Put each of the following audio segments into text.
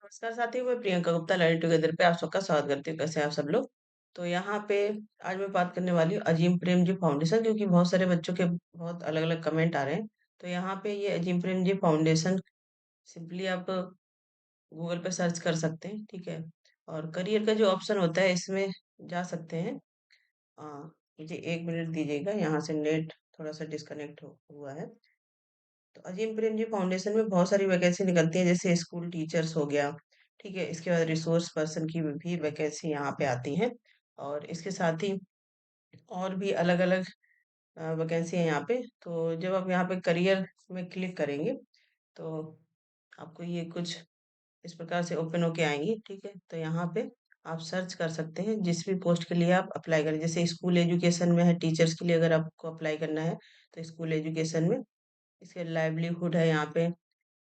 नमस्कार साथियों, मैं प्रियंका गुप्ता लर्निंग टुगेदर पे आप सबका स्वागत करती हूँ। कैसे हैं आप सब लोग? तो यहाँ पे आज मैं बात करने वाली हूँ अजीम प्रेमजी फाउंडेशन, क्योंकि बहुत सारे बच्चों के बहुत अलग-अलग कमेंट आ रहे हैं। तो यहाँ पे ये अजीम प्रेमजी फाउंडेशन सिंपली आप गूगल पे सर्च कर सकते हैं, ठीक है? और करियर का जो ऑप्शन होता है इसमें जा सकते हैं। अ, मुझे 1 मिनट दीजिएगा, यहाँ से नेट थोड़ा-सा डिस्कनेक्ट हो हुआ है। तो अजीम प्रेमजी फाउंडेशन में बहुत सारी वैकेंसी निकलती है, जैसे स्कूल टीचर्स हो गया, ठीक है। इसके बाद रिसोर्स पर्सन की भी वैकेंसी यहाँ पे आती है, और इसके साथ ही और भी अलग अलग वैकेंसी है यहाँ पे। तो जब आप यहाँ पे करियर में क्लिक करेंगे तो आपको ये कुछ इस प्रकार से ओपन होके आएंगी, ठीक है। तो यहाँ पे आप सर्च कर सकते हैं जिस भी पोस्ट के लिए आप अप्लाई करें, जैसे स्कूल एजुकेशन में है, टीचर्स के लिए अगर आपको अप्लाई करना है तो स्कूल एजुकेशन में। इसके लाइवलीहुड है यहाँ पे,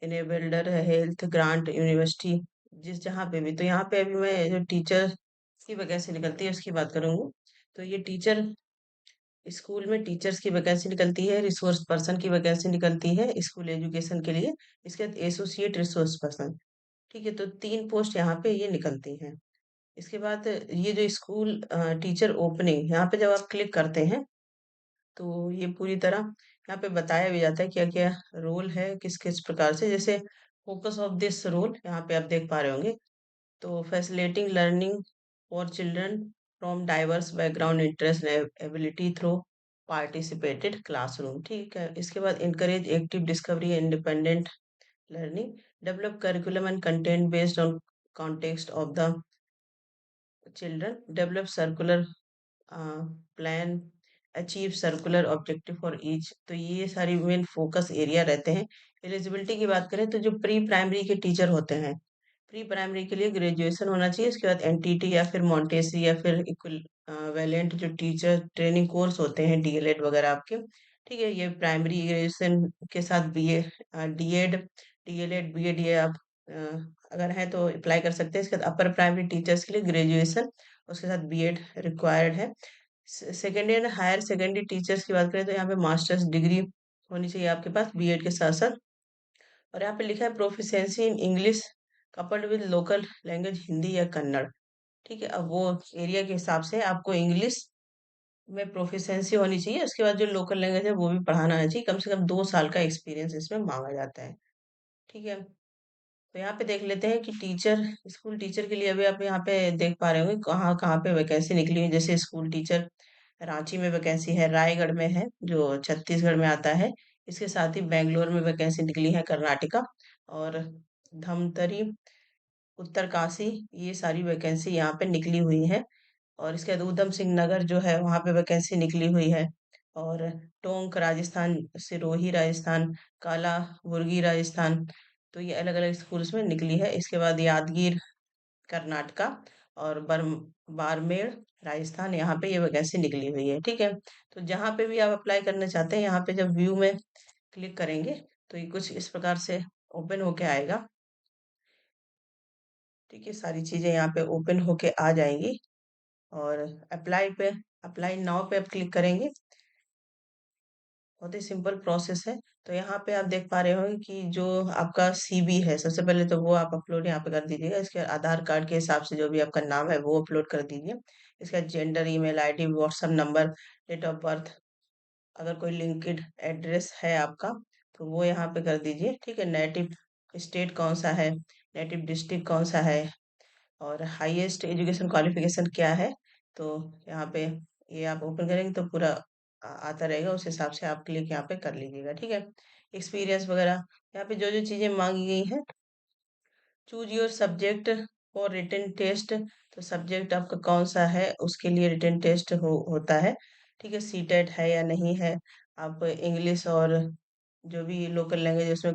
इनेबल्डर है, हेल्थ ग्रांट, यूनिवर्सिटी, जिस जहाँ पे भी। तो यहाँ पे अभी मैं जो टीचर की वैकेंसी निकलती है उसकी बात करूंगी। तो ये टीचर स्कूल में टीचर्स की वैकेंसी निकलती है, रिसोर्स पर्सन की वैकेंसी निकलती है स्कूल एजुकेशन के लिए। इसके बाद एसोसिएट रिसोर्स पर्सन, ठीक है। तो 3 पोस्ट यहाँ पे ये निकलती हैं। इसके बाद ये जो स्कूल टीचर ओपनिंग, यहाँ पे जब आप क्लिक करते हैं तो ये पूरी तरह यहाँ पे बताया भी जाता है क्या-क्या रोल है, किस-किस प्रकार से। जैसे फोकस ऑफ दिस रोल यहाँ पे आप देख पा रहे होंगे। तो facilitating learning for children from diverse background, interest and ability through participated classroom, ठीक है। इसके बाद encourage active discovery and independent learning, develop curriculum and content based on context of the children, develop circular plan, achieve circular objective for each. तो ये सारी main focus area रहते हैं। Eligibility की बात करें तो जो प्री प्राइमरी के टीचर होते हैं, प्री प्राइमरी के लिए ग्रेजुएशन होना चाहिए। उसके बाद एनटीटी या फिर मॉन्टेसरी या फिर इक्विवेलेंट जो टीचर ट्रेनिंग कोर्स होते हैं, डीएलएड वगैरह आपके, ठीक है। ये प्राइमरी ग्रेजुएशन के साथ बीए, डीएड, डीएलएड, बीएड, ये आप अ, अगर हैं तो अप्लाई कर सकते हैं। इसके बाद अपर प्राइमरी टीचर्स के लिए ग्रेजुएशन, उसके साथ बीएड रिक्वायर्ड है। Secondary and higher secondary teachers की बात करें तो यहाँ पे मास्टर्स डिग्री होनी चाहिए आपके पास बीएड के साथ साथ। और यहाँ पे लिखा है proficiency in English coupled with local language Hindi या कन्नड़, ठीक है। अब वो एरिया के हिसाब से आपको इंग्लिश में प्रोफिशिएंसी होनी चाहिए। उसके बाद जो लोकल लैंग्वेज है वो भी पढ़ाना आना चाहिए। कम से कम 2 साल का एक्सपीरियंस इसमें मांगा जाता है, ठीक है। तो यहाँ पे देख लेते हैं कि टीचर, स्कूल टीचर के लिए अभी आप यहाँ पे देख पा रहे होंगे कहाँ कहाँ पे वैकेंसी निकली है। जैसे स्कूल टीचर रांची में वैकेंसी है, रायगढ़ में है जो छत्तीसगढ़ में आता है। इसके साथ ही बेंगलोर में वैकेंसी निकली है, कर्नाटका, और धमतरी, उत्तरकाशी, ये सारी वैकेंसी यहाँ पे निकली हुई है। और इसके बाद ऊधम सिंह नगर जो है वहाँ पे वैकेंसी निकली हुई है। और टोंक राजस्थान, सिरोही राजस्थान, काला बुर्गी राजस्थान, तो ये अलग अलग स्कूल्स में निकली है। इसके बाद यादगीर कर्नाटका और बारमेर राजस्थान, यहाँ पे ये वैकेंसी निकली हुई है, ठीक है। तो जहाँ पे भी आप अप्लाई करना चाहते हैं, यहाँ पे जब व्यू में क्लिक करेंगे तो ये कुछ इस प्रकार से ओपन होके आएगा, ठीक है। सारी चीजें यहाँ पे ओपन होके आ जाएंगी। और अप्लाई पे, अप्लाई नाउ पे आप क्लिक करेंगे। बहुत ही सिंपल प्रोसेस है। तो यहाँ पे आप देख पा रहे होंगे कि जो आपका सीवी है, सबसे पहले तो वो आप अपलोड यहाँ पे कर दीजिएगा। इसके बाद आधार कार्ड के हिसाब से जो भी आपका नाम है वो अपलोड कर दीजिए। इसका gender, email ID, WhatsApp number, date of birth, अगर कोई लिंक्ड एड्रेस है आपका तो वो यहाँ पे कर दीजिए, ठीक है। नेटिव स्टेट कौन सा है, नेटिव डिस्ट्रिक्ट कौन सा है, और हाईएस्ट एजुकेशन क्वालिफिकेशन क्या है। तो यहाँ पे ये आप ओपन करेंगे तो पूरा आता रहेगा, उस हिसाब से आप क्लिक यहाँ पे कर लीजिएगा, ठीक है। एक्सपीरियंस वगैरह यहाँ पे जो जो चीजें मांगी गई हैं। Choose your subject for written test, तो सब्जेक्ट आपका कौन सा है उसके लिए रिटन टेस्ट होता है, ठीक है। सीटेट है या नहीं है, आप इंग्लिश और जो भी लोकल लैंग्वेज उसमें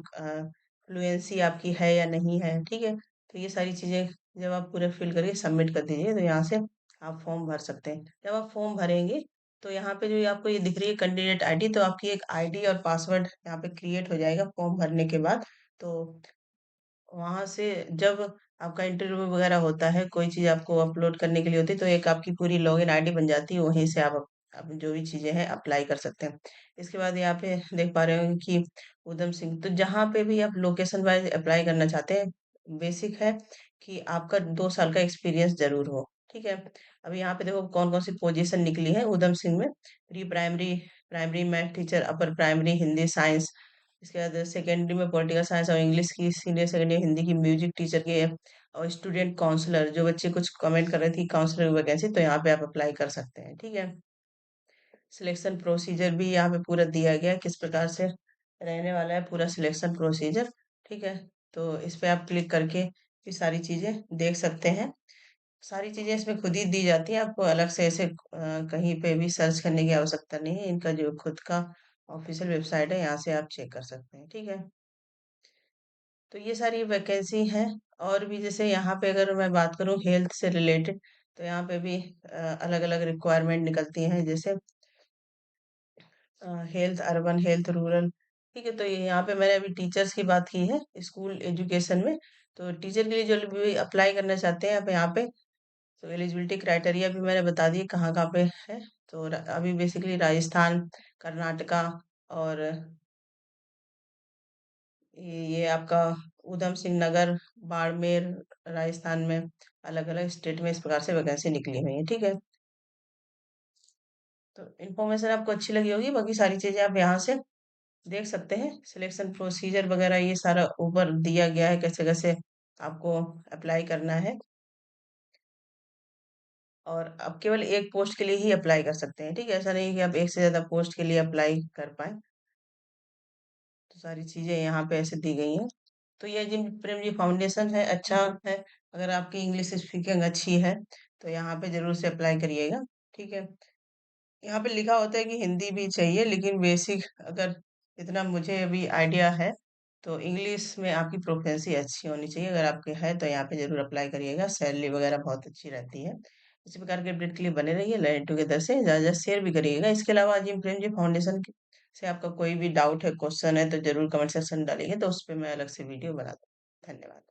फ्लुएंसी आपकी है या नहीं है, ठीक है। तो ये सारी चीज़ें जब आप पूरे फिल करके सबमिट कर दीजिए तो यहाँ से आप फॉर्म भर सकते हैं। जब आप फॉर्म भरेंगे तो यहाँ पे जो ये आपको ये दिख रही है कैंडिडेट आईडी, तो आपकी एक आईडी और पासवर्ड यहाँ पे क्रिएट हो जाएगा फॉर्म भरने के बाद। तो वहां से जब आपका इंटरव्यू वगैरह होता है, कोई चीज आपको अपलोड करने के लिए होती है, तो एक आपकी पूरी लॉगिन आईडी बन जाती है, वहीं से आप जो भी चीजें हैं अप्लाई कर सकते हैं। इसके बाद यहाँ पे देख पा रहे हो कि उधम सिंह, तो जहाँ पे भी आप लोकेशन वाइज अप्लाई करना चाहते हैं बेसिक है कि आपका 2 साल का एक्सपीरियंस जरूर हो। ठीक है। अब यहाँ पे देखो कौन कौन सी पोजीशन निकली है उधम सिंह में। Pre primary, primary math teacher, upper primary Hindi science, इसके बाद सेकेंडरी में पॉलिटिकल साइंस और इंग्लिश की, सीनियर सेकेंडरी हिंदी की, म्यूजिक टीचर के, और स्टूडेंट काउंसलर, जो बच्चे कुछ कमेंट कर रहे थे काउंसलर वैकेंसी, तो यहाँ पे आप अप्लाई कर सकते हैं। ठीक है। सिलेक्शन प्रोसीजर भी यहाँ पे पूरा दिया गया है, किस प्रकार से रहने वाला है पूरा सिलेक्शन प्रोसीजर। ठीक है। तो इस पे आप क्लिक करके ये सारी चीजें देख सकते हैं। सारी चीजें इसमें खुद ही दी जाती है, आपको अलग से ऐसे कहीं पे भी सर्च करने की आवश्यकता नहीं है। इनका जो खुद का ऑफिशियल वेबसाइट है, यहाँ से आप चेक कर सकते हैं। ठीक है। तो ये सारी वैकेंसी है। और भी जैसे यहाँ पे अगर मैं बात करूँ हेल्थ से रिलेटेड, तो यहाँ पे भी अलग अलग रिक्वायरमेंट निकलती हैं, जैसे हेल्थ अर्बन, हेल्थ रूरल। ठीक है। तो ये यहाँ पे मैंने अभी टीचर्स की बात की है स्कूल एजुकेशन में। तो टीचर के लिए जो भी अप्लाई करना चाहते हैं आप यहाँ पे, तो एलिजिबिलिटी क्राइटेरिया भी मैंने बता दी कहाँ कहाँ पे है। तो अभी बेसिकली राजस्थान, कर्नाटका, और ये आपका उधम सिंह नगर, बाड़मेर, राजस्थान में अलग अलग स्टेट में इस प्रकार से वैकेंसी निकली हुई है। ठीक है। तो इन्फॉर्मेशन आपको अच्छी लगी होगी, बाकी सारी चीजें आप यहाँ से देख सकते हैं। सिलेक्शन प्रोसीजर वगैरह ये सारा ऊपर दिया गया है, कैसे कैसे आपको अप्लाई करना है। और आप केवल एक पोस्ट के लिए ही अप्लाई कर सकते हैं। ठीक है। ऐसा नहीं कि आप एक से ज्यादा पोस्ट के लिए अप्लाई कर पाए। तो सारी चीजें यहाँ पे ऐसे दी गई हैं। तो ये जिन प्रेम जी फाउंडेशन है, अच्छा है। अगर आपकी इंग्लिश स्पीकिंग अच्छी है तो यहाँ पे जरूर से अप्लाई करिएगा। ठीक है। यहाँ पे लिखा होता है कि हिंदी भी चाहिए, लेकिन बेसिक अगर इतना मुझे अभी आइडिया है, तो इंग्लिश में आपकी प्रोफिशिएंसी अच्छी होनी चाहिए। अगर आपके है तो यहाँ पे जरूर अप्लाई करिएगा, सैलरी वगैरह बहुत अच्छी रहती है। इसी प्रकार के अपडेट के लिए बने रहिए लर्न टुगेदर से, ज़्यादा ज़्यादा शेयर भी करिएगा। इसके अलावा अजीम प्रेम जी फाउंडेशन से आपका कोई भी डाउट है, क्वेश्चन है, तो जरूर कमेंट सेक्शन में डालिएगा, तो उस पर मैं अलग से वीडियो बना दूँ। धन्यवाद।